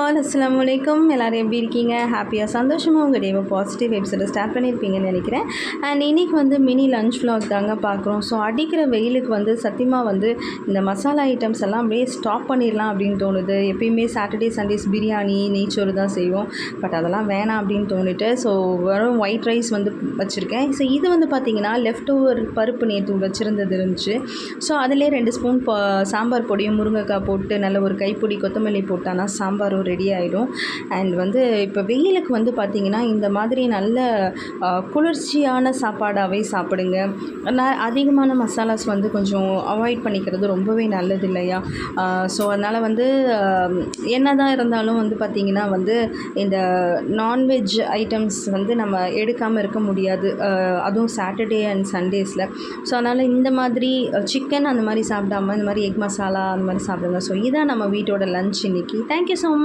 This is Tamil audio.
ஆல் அஸ்ஸலாமு அலைக்கும். எல்லோரும் எப்படி இருக்கீங்க? ஹாப்பியாக சந்தோஷமாக உங்கள் டேவை பாசிட்டிவ் வைப்ஸோட ஸ்டார்ட் பண்ணியிருப்பீங்கன்னு நினைக்கிறேன். அண்ட் இன்றைக்கி மினி லஞ்ச் vlog தாங்க பார்க்குறோம். ஸோ அடிக்கிற வெயிலுக்கு சத்தியமாக இந்த மசாலா ஐட்டம்ஸ் எல்லாம் அப்படியே ஸ்டாப் பண்ணிடலாம் அப்படின்னு தோணுது. எப்பயுமே சாட்டர்டே சண்டேஸ் பிரியாணி நெய்ச்சோறு தான் செய்வோம். பட் அதெல்லாம் வேணாம் அப்படின்னு தோணிட்டு ஸோ வெறும் ஒயிட் ரைஸ் வச்சுருக்கேன். ஸோ இது பார்த்திங்கன்னா லெஃப்ட் ஓவர் பருப்பு நேற்று வச்சுருந்தது இருந்துச்சு. ஸோ அதிலே 2 ஸ்பூன் சாம்பார் பொடியும் முருங்கைக்காய் போட்டு நல்ல ஒரு கைப்பிடி கொத்தமல்லி போட்டானா சாம்பாரும் ரெடி ஆகிடும். அண்ட் இப்போ வெயிலுக்கு பார்த்திங்கன்னா இந்த மாதிரி நல்ல குளிர்ச்சியான சாப்பாடாகவே சாப்பிடுங்க. அதிகமான மசாலாஸ் கொஞ்சம் அவாய்ட் பண்ணிக்கிறது ரொம்பவே நல்லது இல்லையா? ஸோ அதனால் என்ன தான் இருந்தாலும் பார்த்திங்கன்னா இந்த நான்வெஜ் ஐட்டம்ஸ் நம்ம எடுக்காமல் இருக்க முடியாது. அதுவும் சாட்டர்டே அண்ட் சண்டேஸில். ஸோ அதனால் இந்த மாதிரி சிக்கன் அந்த மாதிரி சாப்பிடாமல் இந்த மாதிரி எக் மசாலா அந்த மாதிரி சாப்பிடுங்க. ஸோ இதான் நம்ம வீட்டோட லஞ்ச் இன்றைக்கி. Thank you so much.